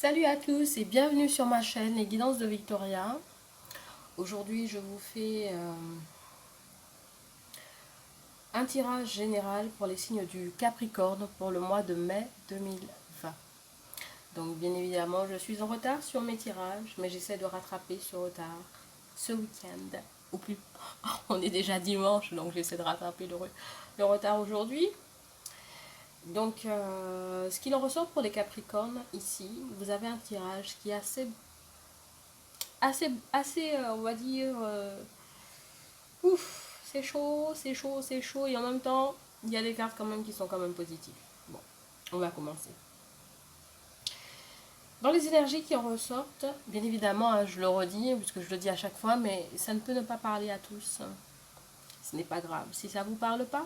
Salut à tous et bienvenue sur ma chaîne Les Guidances de Victoria. Aujourd'hui je vous fais un tirage général pour les signes du Capricorne pour le mois de mai 2020. Donc bien évidemment je suis en retard sur mes tirages, mais j'essaie de rattraper ce retard ce week-end. Ou plus, on est déjà dimanche, donc j'essaie de rattraper le retard aujourd'hui. Donc ce qu'il en ressort pour les Capricornes, ici, vous avez un tirage qui est assez, on va dire, ouf, c'est chaud, c'est chaud, c'est chaud, et en même temps, il y a des cartes quand même qui sont quand même positives. Bon, on va commencer. Dans les énergies qui en ressortent, bien évidemment, hein, je le redis, puisque je le dis à chaque fois, mais ça ne peut ne pas parler à tous. Ce n'est pas grave. Si ça ne vous parle pas,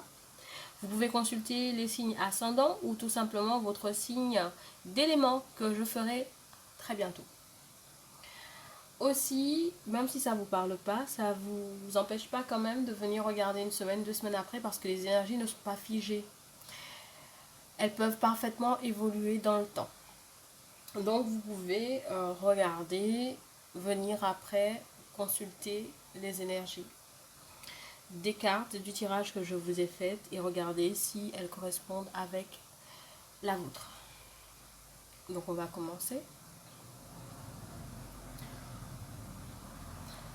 vous pouvez consulter les signes ascendants ou tout simplement votre signe d'élément que je ferai très bientôt. Aussi, même si ça ne vous parle pas, ça ne vous empêche pas quand même de venir regarder une semaine, 2 semaines après parce que les énergies ne sont pas figées. Elles peuvent parfaitement évoluer dans le temps. Donc vous pouvez regarder, venir après, consulter les énergies des cartes du tirage que je vous ai fait et regarder si elles correspondent avec la vôtre. Donc on va commencer.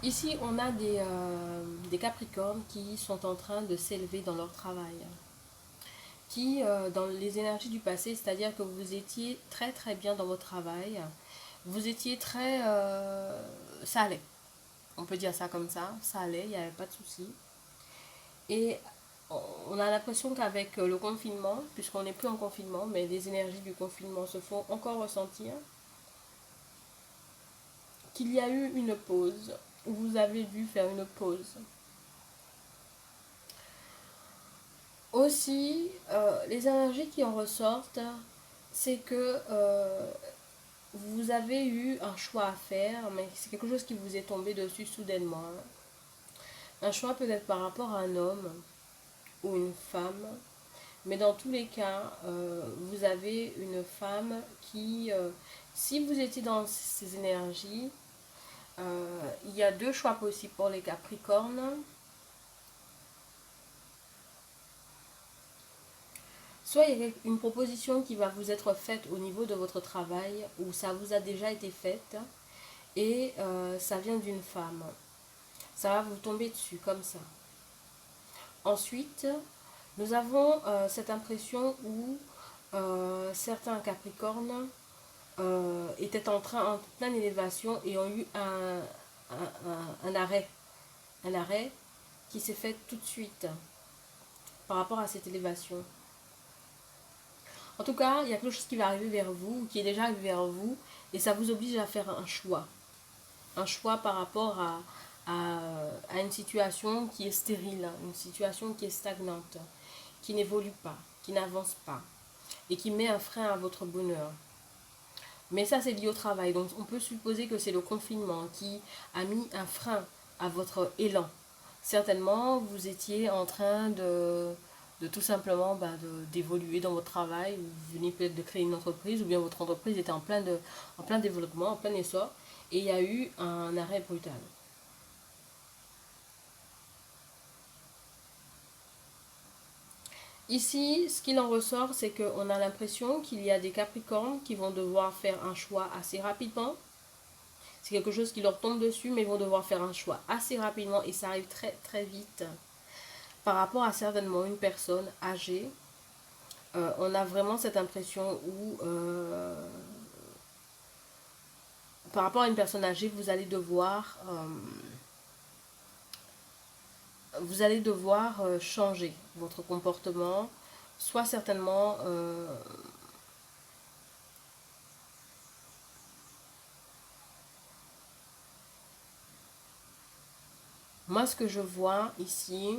Ici, on a des Capricornes qui sont en train de s'élever dans leur travail. Qui, dans les énergies du passé, c'est-à-dire que vous étiez très très bien dans votre travail, vous étiez très... ça allait. On peut dire ça comme ça allait, il n'y avait pas de souci. Et on a l'impression qu'avec le confinement, puisqu'on n'est plus en confinement, mais les énergies du confinement se font encore ressentir, qu'il y a eu une pause, où vous avez dû faire une pause. Aussi, les énergies qui en ressortent, c'est que vous avez eu un choix à faire, mais c'est quelque chose qui vous est tombé dessus soudainement. Un choix peut-être par rapport à un homme ou une femme, mais dans tous les cas, vous avez une femme qui, si vous étiez dans ces énergies, il y a deux choix possibles pour les Capricornes. Soit il y a une proposition qui va vous être faite au niveau de votre travail, ou ça vous a déjà été fait, et ça vient d'une femme. Ça va vous tomber dessus comme ça. Ensuite, nous avons cette impression où certains Capricornes étaient en pleine élévation et ont eu un arrêt. Un arrêt qui s'est fait tout de suite par rapport à cette élévation. En tout cas, il y a quelque chose qui va arriver vers vous, qui est déjà arrivé vers vous, et ça vous oblige à faire un choix. Un choix par rapport à une situation qui est stérile, une situation qui est stagnante, qui n'évolue pas, qui n'avance pas, et qui met un frein à votre bonheur. Mais ça, c'est lié au travail, donc on peut supposer que c'est le confinement qui a mis un frein à votre élan. Certainement, vous étiez en train de tout simplement d'évoluer dans votre travail, vous venez peut-être de créer une entreprise, ou bien votre entreprise était en plein développement, en plein essor, et il y a eu un arrêt brutal. Ici, ce qu'il en ressort, c'est qu'on a l'impression qu'il y a des Capricornes qui vont devoir faire un choix assez rapidement. C'est quelque chose qui leur tombe dessus, mais ils vont devoir faire un choix assez rapidement et ça arrive très très vite. Par rapport à certainement une personne âgée, on a vraiment cette impression où, par rapport à une personne âgée, vous allez devoir changer votre comportement, soit certainement moi ce que je vois ici,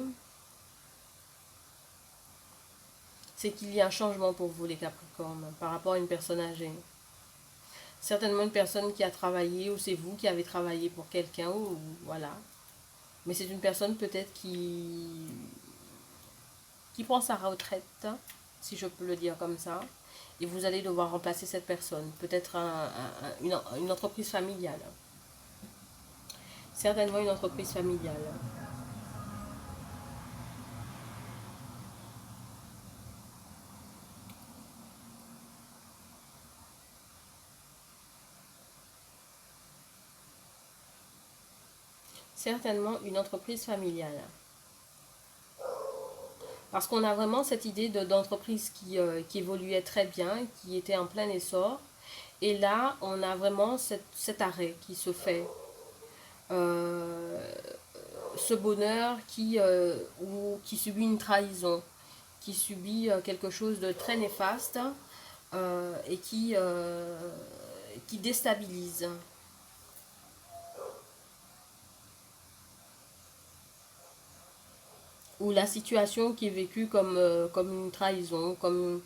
c'est qu'il y a un changement pour vous les Capricornes par rapport à une personne âgée. Certainement une personne qui a travaillé, ou c'est vous qui avez travaillé pour quelqu'un, ou voilà. Mais c'est une personne peut-être qui prend sa retraite, si je peux le dire comme ça, et vous allez devoir remplacer cette personne. Peut-être une entreprise familiale. Certainement une entreprise familiale. Certainement une entreprise familiale. Parce qu'on a vraiment cette idée d'entreprise qui évoluait très bien, qui était en plein essor. Et là, on a vraiment cet arrêt qui se fait. Euh, Ce bonheur qui subit une trahison, qui subit quelque chose de très néfaste et qui déstabilise. Ou la situation qui est vécue comme une trahison, comme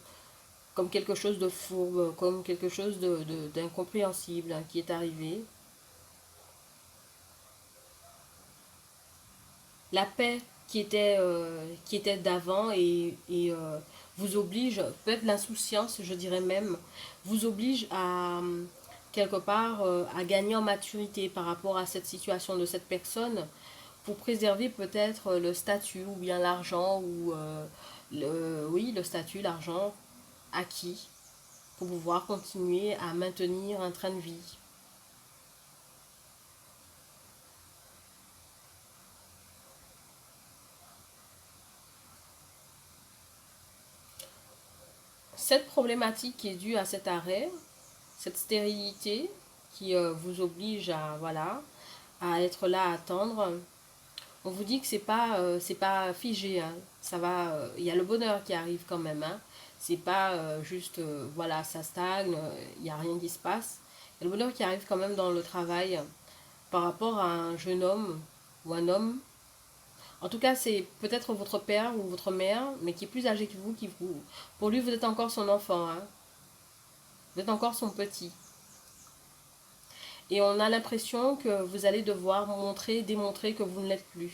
quelque chose de fourbe, comme quelque chose d'incompréhensible qui est arrivé. La paix qui était d'avant et vous oblige, peut-être l'insouciance, je dirais même, vous oblige à quelque part à gagner en maturité par rapport à cette situation de cette personne pour préserver peut-être le statut ou bien l'argent ou oui, le statut, l'argent acquis pour pouvoir continuer à maintenir un train de vie. Cette problématique qui est due à cet arrêt, cette stérilité qui vous oblige à, voilà, à être là à attendre, on vous dit que c'est pas figé, hein. Ça va, il y a le bonheur qui arrive quand même, hein. C'est pas juste, voilà, ça stagne, il n'y a rien qui se passe. Il y a le bonheur qui arrive quand même dans le travail par rapport à un jeune homme ou un homme. En tout cas, c'est peut-être votre père ou votre mère, mais qui est plus âgé que vous, pour lui, vous êtes encore son enfant, hein. Vous êtes encore son petit. Et on a l'impression que vous allez devoir montrer, démontrer que vous ne l'êtes plus.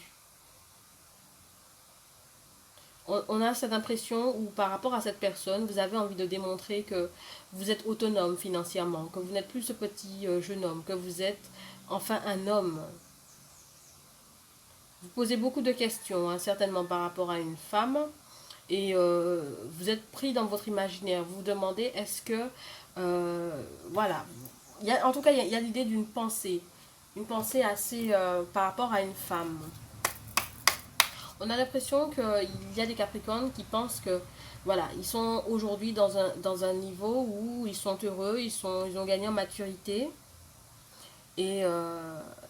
On a cette impression où par rapport à cette personne, vous avez envie de démontrer que vous êtes autonome financièrement, que vous n'êtes plus ce petit jeune homme, que vous êtes enfin un homme. Vous posez beaucoup de questions, hein, certainement par rapport à une femme, et vous êtes pris dans votre imaginaire. Vous vous demandez, est-ce que, voilà, en tout cas, il y a l'idée d'une pensée, une pensée assez par rapport à une femme. On a l'impression qu'il y a des Capricornes qui pensent que, voilà, ils sont aujourd'hui dans un niveau où ils sont heureux, ils ont gagné en maturité, et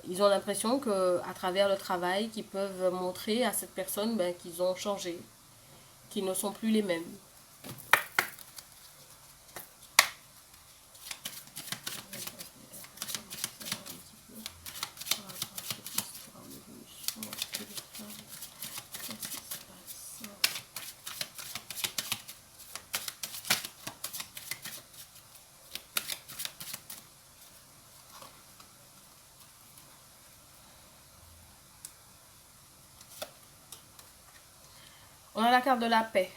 ils ont l'impression qu'à travers le travail, qu'ils peuvent montrer à cette personne ben, qu'ils ont changé, qu'ils ne sont plus les mêmes. On a la carte de la paix.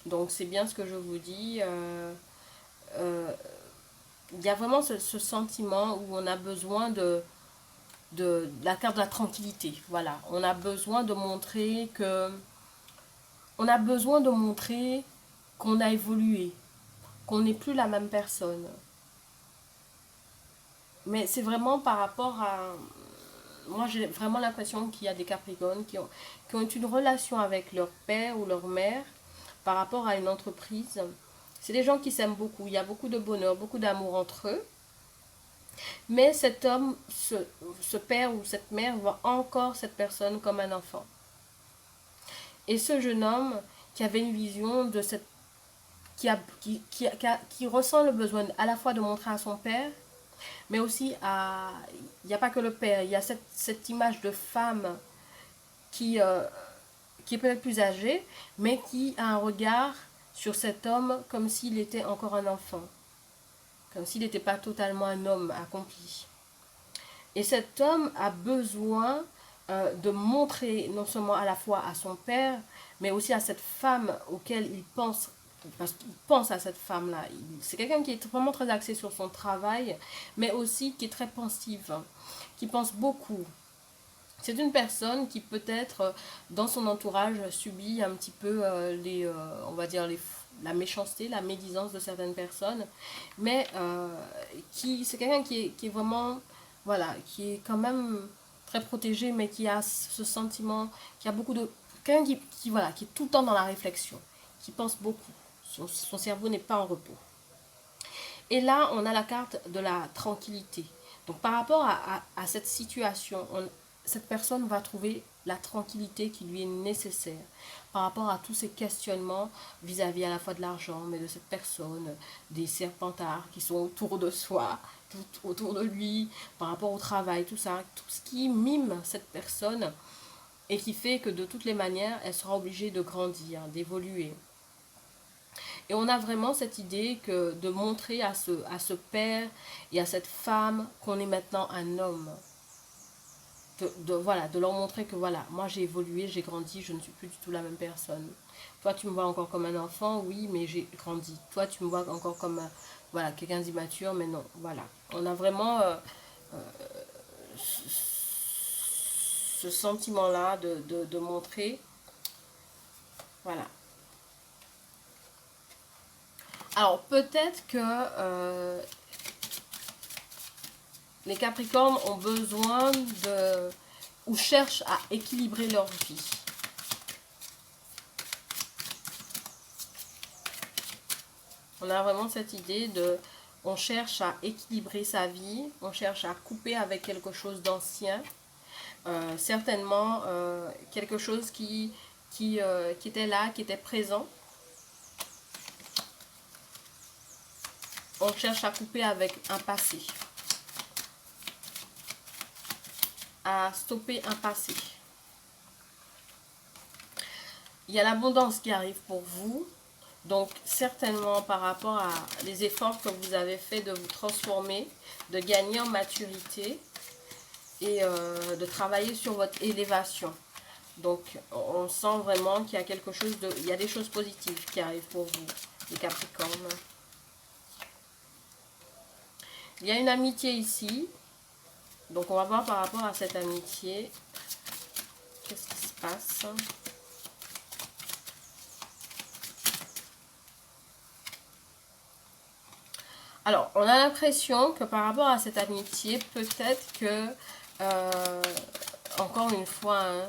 Donc c'est bien ce que je vous dis. Euh, il y a vraiment ce sentiment où on a besoin de la carte de la tranquillité. Voilà, on a besoin de montrer que on a besoin de montrer qu'on a évolué, qu'on n'est plus la même personne. Mais c'est vraiment par rapport à... Moi, j'ai vraiment l'impression qu'il y a des Capricornes qui ont une relation avec leur père ou leur mère par rapport à une entreprise. C'est des gens qui s'aiment beaucoup. Il y a beaucoup de bonheur, beaucoup d'amour entre eux. Mais cet homme, ce père ou cette mère voit encore cette personne comme un enfant. Et ce jeune homme qui avait une vision de cette... qui ressent le besoin à la fois de montrer à son père, mais aussi à... Il n'y a pas que le père, il y a cette image de femme qui, euh, qui est peut-être plus âgée, mais qui a un regard sur cet homme comme s'il était encore un enfant, comme s'il n'était pas totalement un homme accompli. Et cet homme a besoin de montrer non seulement à la fois à son père, mais aussi à cette femme auquel il pense parce qu'il pense à cette femme-là. C'est quelqu'un qui est vraiment très axé sur son travail, mais aussi qui est très pensive, qui pense beaucoup. C'est une personne qui peut-être dans son entourage subit un petit peu on va dire la méchanceté, la médisance de certaines personnes, mais c'est quelqu'un qui est vraiment, voilà, qui est quand même très protégé, mais qui a ce sentiment, qui a beaucoup de, quelqu'un voilà, qui est tout le temps dans la réflexion, qui pense beaucoup. Son cerveau n'est pas en repos. Et là, on a la carte de la tranquillité. Donc par rapport à cette situation, cette personne va trouver la tranquillité qui lui est nécessaire par rapport à tous ces questionnements vis-à-vis à la fois de l'argent, mais de cette personne, des serpentards qui sont autour de soi, tout autour de lui, par rapport au travail, tout ça, tout ce qui mime cette personne et qui fait que de toutes les manières, elle sera obligée de grandir, d'évoluer. Et on a vraiment cette idée que de montrer à ce père et à cette femme qu'on est maintenant un homme. Voilà, de leur montrer que voilà, moi j'ai évolué, j'ai grandi, je ne suis plus du tout la même personne. Toi tu me vois encore comme un enfant, oui, mais j'ai grandi. Toi tu me vois encore comme voilà, quelqu'un d'immature, mais non, voilà. On a vraiment ce sentiment-là de montrer, voilà. Alors peut-être que les Capricornes ont besoin de ou cherchent à équilibrer leur vie. On a vraiment cette idée de, on cherche à équilibrer sa vie, on cherche à couper avec quelque chose d'ancien, certainement quelque chose qui était là, qui était présent. On cherche à couper avec un passé, à stopper un passé. Il y a l'abondance qui arrive pour vous. Donc certainement par rapport à les efforts que vous avez fait de vous transformer, de gagner en maturité et de travailler sur votre élévation. Donc on sent vraiment qu'il y a quelque chose de, il y a des choses positives qui arrivent pour vous, les Capricornes. Il y a une amitié ici. Donc on va voir par rapport à cette amitié. Qu'est-ce qui se passe ? Alors, on a l'impression que par rapport à cette amitié, peut-être que, encore une fois, hein,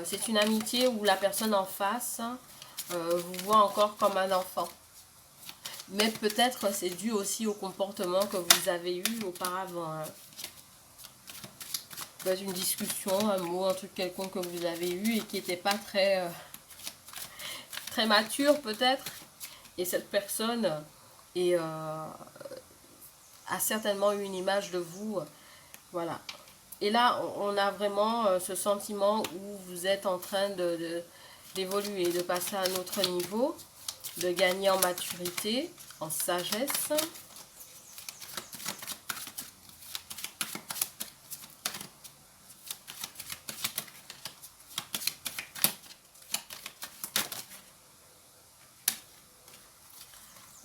c'est une amitié où la personne en face vous voit encore comme un enfant. Mais peut-être c'est dû aussi au comportement que vous avez eu auparavant. Hein. Peut-être une discussion, un mot, un truc quelconque que vous avez eu et qui n'était pas très mature peut-être. Et cette personne est... a certainement eu une image de vous, voilà. Et là, on a vraiment ce sentiment où vous êtes en train d'évoluer, de passer à un autre niveau, de gagner en maturité, en sagesse.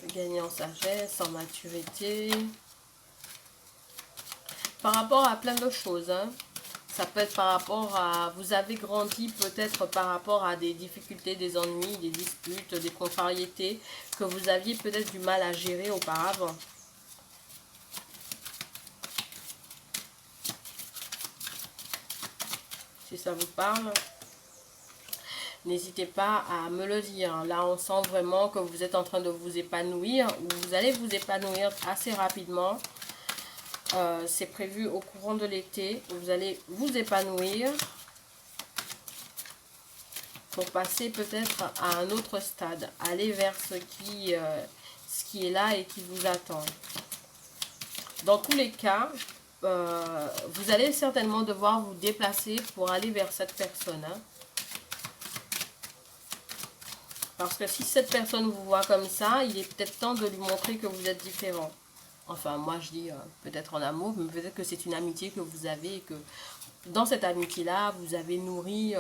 De gagner en sagesse, en maturité. Par rapport à plein de choses, hein. Ça peut être par rapport à... Vous avez grandi peut-être par rapport à des difficultés, des ennuis, des disputes, des contrariétés que vous aviez peut-être du mal à gérer auparavant. Si ça vous parle, n'hésitez pas à me le dire. Là, on sent vraiment que vous êtes en train de vous épanouir, ou vous allez vous épanouir assez rapidement. C'est prévu au courant de l'été. Vous allez vous épanouir pour passer peut-être à un autre stade. Aller vers ce qui est là et qui vous attend. Dans tous les cas, vous allez certainement devoir vous déplacer pour aller vers cette personne. Hein. Parce que si cette personne vous voit comme ça, il est peut-être temps de lui montrer que vous êtes différent. Enfin, moi je dis peut-être en amour, mais peut-être que c'est une amitié que vous avez et que dans cette amitié-là, vous avez nourri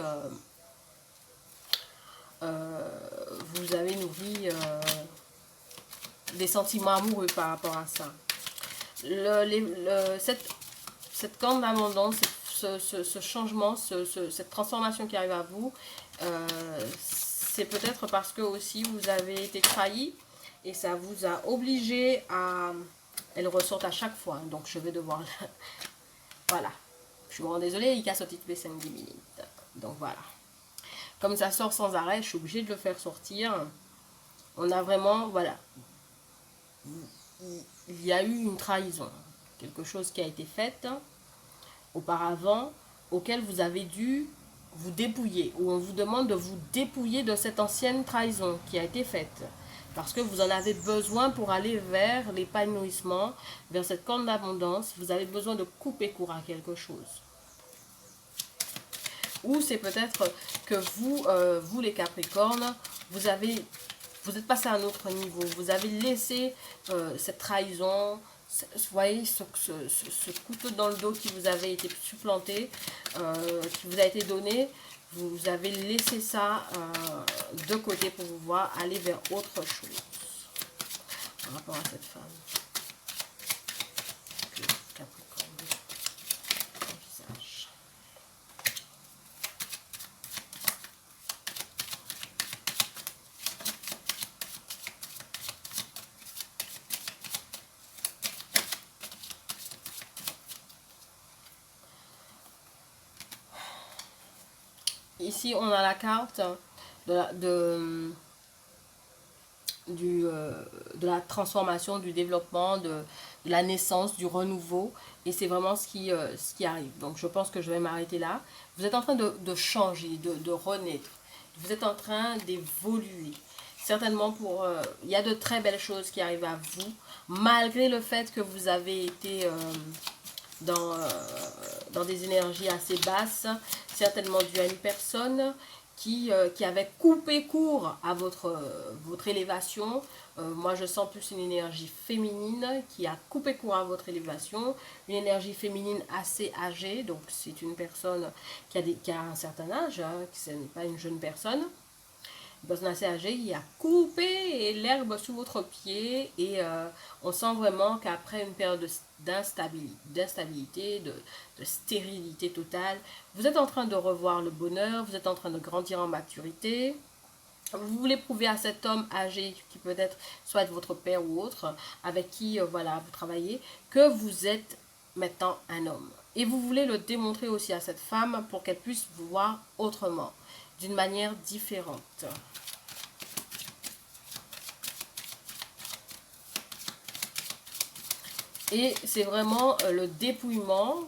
vous avez nourri des sentiments amoureux par rapport à ça. Cette corne d'abondance, ce changement, cette transformation qui arrive à vous, c'est peut-être parce que aussi vous avez été trahi et ça vous a obligé à... Elle ressort à chaque fois, donc je vais devoir... Voilà. Je suis vraiment désolée, il casse au titre 5-10 minutes. Donc voilà. Comme ça sort sans arrêt, je suis obligée de le faire sortir. On a vraiment... Voilà. Il y a eu une trahison. Quelque chose qui a été fait auparavant, auquel vous avez dû vous dépouiller. Ou on vous demande de vous dépouiller de cette ancienne trahison qui a été faite. Parce que vous en avez besoin pour aller vers l'épanouissement, vers cette corne d'abondance. Vous avez besoin de couper court à quelque chose. Ou c'est peut-être que vous les Capricornes, vous êtes passé à un autre niveau. Vous avez laissé cette trahison, vous voyez, ce couteau dans le dos qui vous avait été supplanté, qui vous a été donné. Vous avez laissé ça de côté pour pouvoir aller vers autre chose par rapport à cette femme. Capricorne, visage. Ici, on a la carte de la transformation, du développement, de la naissance, du renouveau. Et c'est vraiment ce qui arrive. Donc, je pense que je vais m'arrêter là. Vous êtes en train de changer, de renaître. Vous êtes en train d'évoluer. Certainement, il y a de très belles choses qui arrivent à vous, malgré le fait que vous avez été... dans des énergies assez basses, certainement dû à une personne qui avait coupé court à votre élévation. Moi, je sens plus une énergie féminine qui a coupé court à votre élévation, une énergie féminine assez âgée, donc c'est une personne qui a un certain âge, hein, ce n'est pas une jeune personne. Une personne assez âgée qui a coupé l'herbe sous votre pied et on sent vraiment qu'après une période d'instabilité, de stérilité totale, vous êtes en train de revoir le bonheur, vous êtes en train de grandir en maturité. Vous voulez prouver à cet homme âgé, qui peut-être soit votre père ou autre, avec qui voilà, vous travaillez, que vous êtes maintenant un homme. Et vous voulez le démontrer aussi à cette femme pour qu'elle puisse vous voir autrement, d'une manière différente. Et c'est vraiment le dépouillement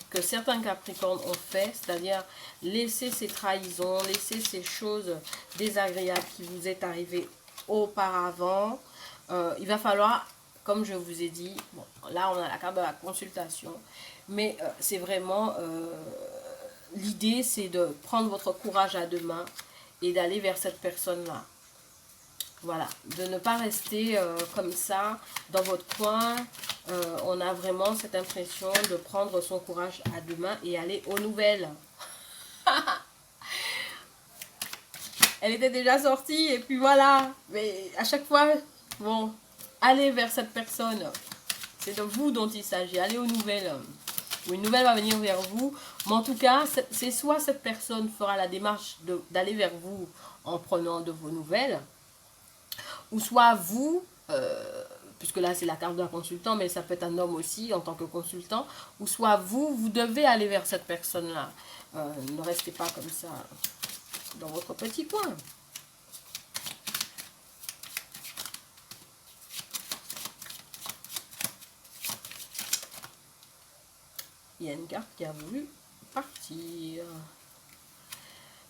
que certains Capricornes ont fait, c'est-à-dire laisser ces trahisons, laisser ces choses désagréables qui vous est arrivées auparavant. Il va falloir, comme je vous ai dit, bon, là on a la carte de la consultation, mais c'est vraiment, l'idée c'est de prendre votre courage à deux mains et d'aller vers cette personne-là. Voilà, de ne pas rester comme ça dans votre coin. On a vraiment cette impression de prendre son courage à deux mains et aller aux nouvelles. Elle était déjà sortie et puis voilà. Mais à chaque fois, bon, allez vers cette personne. C'est de vous dont il s'agit. Allez aux nouvelles. Ou une nouvelle va venir vers vous. Mais en tout cas, c'est soit cette personne fera la démarche d'aller vers vous en prenant de vos nouvelles. Ou soit vous, puisque là c'est la carte d'un consultant, mais ça peut être un homme aussi en tant que consultant, ou soit vous devez aller vers cette personne-là. Ne restez pas comme ça dans votre petit coin. Il y a une carte qui a voulu partir.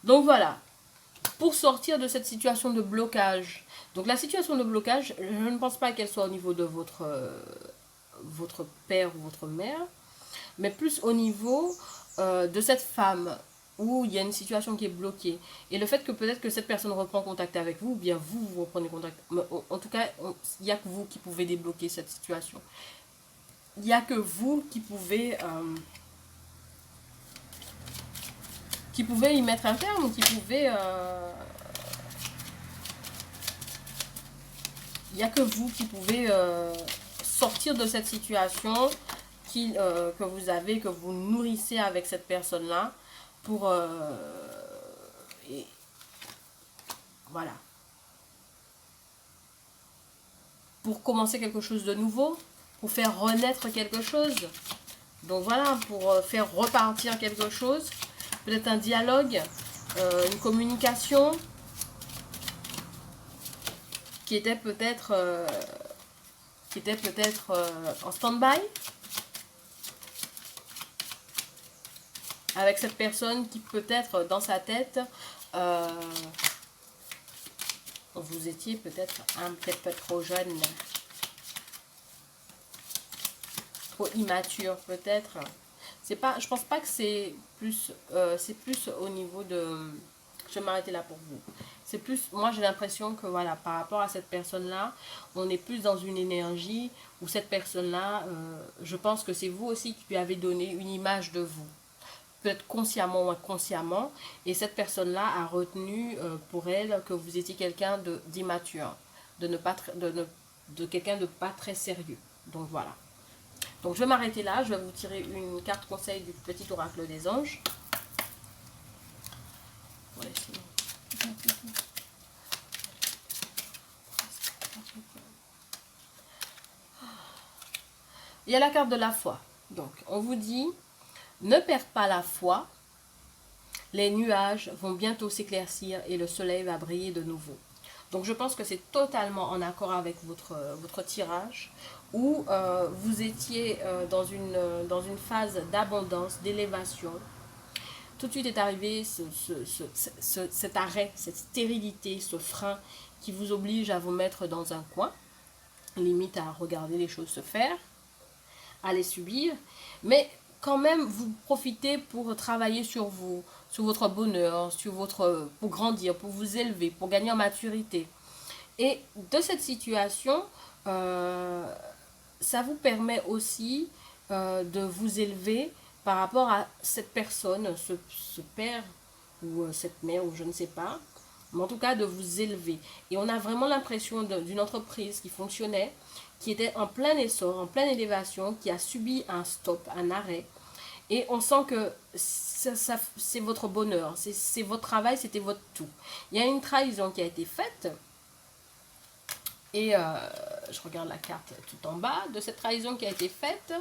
Donc voilà, pour sortir de cette situation de blocage. Donc la situation de blocage, je ne pense pas qu'elle soit au niveau de votre père ou votre mère, mais plus au niveau de cette femme où il y a une situation qui est bloquée. Et le fait que peut-être que cette personne reprend contact avec vous, ou bien vous reprenez contact. En tout cas, il n'y a que vous qui pouvez débloquer cette situation. Il n'y a que vous qui pouvez y mettre un terme, qui pouvez il n'y a que vous qui pouvez sortir de cette situation que vous avez, que vous nourrissez avec cette personne-là pour... voilà. Pour commencer quelque chose de nouveau, pour faire renaître quelque chose. Donc voilà, pour faire repartir quelque chose. Peut-être un dialogue, une communication qui était peut-être en stand-by avec cette personne qui peut-être dans sa tête vous étiez peut-être un petit peu trop jeune, trop immature peut-être. C'est pas, je pense pas que c'est plus au niveau de, je vais m'arrêter là pour vous. C'est plus, moi j'ai l'impression que voilà, par rapport à cette personne-là, on est plus dans une énergie où cette personne-là, je pense que c'est vous aussi qui lui avez donné une image de vous. Peut-être consciemment ou inconsciemment, et cette personne-là a retenu pour elle que vous étiez quelqu'un d'immature, de quelqu'un de pas très sérieux. Donc voilà. Donc je vais m'arrêter là, je vais vous tirer une carte conseil du petit oracle des anges. Ouais, il y a la carte de la foi. Donc on vous dit, ne perds pas la foi, les nuages vont bientôt s'éclaircir et le soleil va briller de nouveau. Donc je pense que c'est totalement en accord avec votre tirage, où vous étiez dans une phase d'abondance, d'élévation. Tout de suite est arrivé cet arrêt, cette stérilité, ce frein qui vous oblige à vous mettre dans un coin, limite à regarder les choses se faire, à les subir, mais quand même vous profitez pour travailler sur vous, sur votre bonheur, pour grandir, pour vous élever, pour gagner en maturité. Et de cette situation, ça vous permet aussi de vous élever par rapport à cette personne, ce père ou cette mère ou je ne sais pas, mais en tout cas de vous élever. Et on a vraiment l'impression d'une entreprise qui fonctionnait, qui était en plein essor, en pleine élévation, qui a subi un stop, un arrêt. Et on sent que c'est votre bonheur, c'est votre travail, c'était votre tout. Il y a une trahison qui a été faite. Et je regarde la carte tout en bas de cette trahison qui a été faite.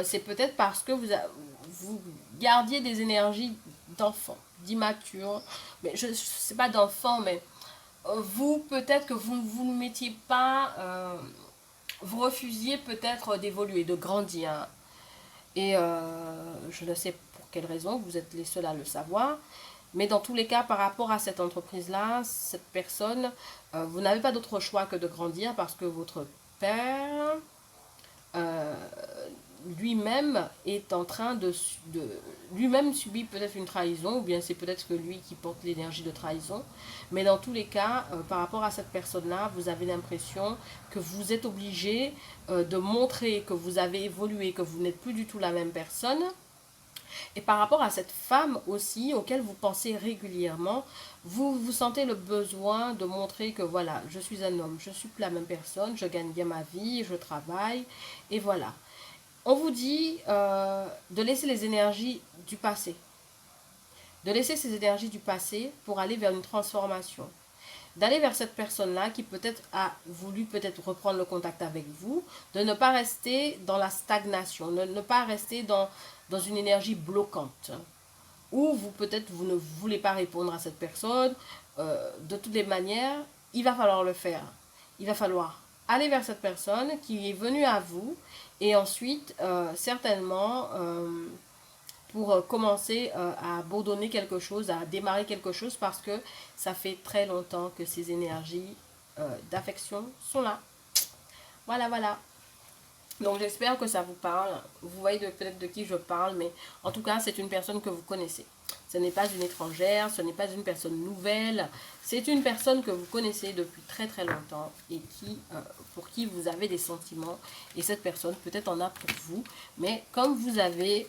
C'est peut-être parce que vous gardiez des énergies d'enfant, d'immature. Mais je ne sais pas d'enfant, mais vous, peut-être que vous ne mettiez pas... vous refusiez peut-être d'évoluer, de grandir. Et je ne sais pour quelle raison, vous êtes les seuls à le savoir. Mais dans tous les cas, par rapport à cette entreprise-là, cette personne, vous n'avez pas d'autre choix que de grandir parce que votre père lui-même est en train lui-même subit peut-être une trahison, ou bien c'est peut-être que lui qui porte l'énergie de trahison. Mais dans tous les cas, par rapport à cette personne-là, vous avez l'impression que vous êtes obligé de montrer que vous avez évolué, que vous n'êtes plus du tout la même personne. Et par rapport à cette femme aussi, auquel vous pensez régulièrement, vous sentez le besoin de montrer que voilà, je suis un homme, je ne suis plus la même personne, je gagne bien ma vie, je travaille, et voilà. On vous dit de laisser les énergies du passé. De laisser ces énergies du passé pour aller vers une transformation. D'aller vers cette personne-là qui peut-être a voulu peut-être reprendre le contact avec vous, de ne pas rester dans la stagnation, de ne pas rester dans une énergie bloquante. Ou peut-être vous ne voulez pas répondre à cette personne. De toutes les manières, il va falloir le faire. Il va falloir aller vers cette personne qui est venue à vous et ensuite, certainement, pour commencer à abandonner quelque chose, à démarrer quelque chose parce que ça fait très longtemps que ces énergies d'affection sont là. Voilà, voilà. Donc j'espère que ça vous parle. Vous voyez peut-être de qui je parle, mais en tout cas, c'est une personne que vous connaissez. Ce n'est pas une étrangère, ce n'est pas une personne nouvelle. C'est une personne que vous connaissez depuis très très longtemps et pour qui vous avez des sentiments. Et cette personne peut-être en a pour vous. Mais comme vous avez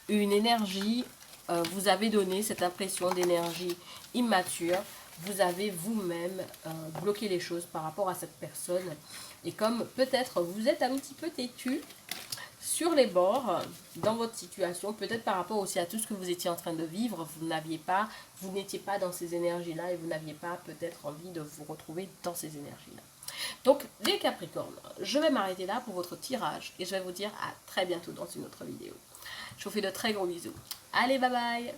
une énergie, vous avez donné cette impression d'énergie immature, vous avez vous-même bloqué les choses par rapport à cette personne. Et comme peut-être vous êtes un petit peu têtu sur les bords dans votre situation, peut-être par rapport aussi à tout ce que vous étiez en train de vivre, vous n'étiez pas dans ces énergies-là et vous n'aviez pas peut-être envie de vous retrouver dans ces énergies-là. Donc les Capricornes, je vais m'arrêter là pour votre tirage et je vais vous dire à très bientôt dans une autre vidéo. Je vous fais de très gros bisous. Allez, bye bye!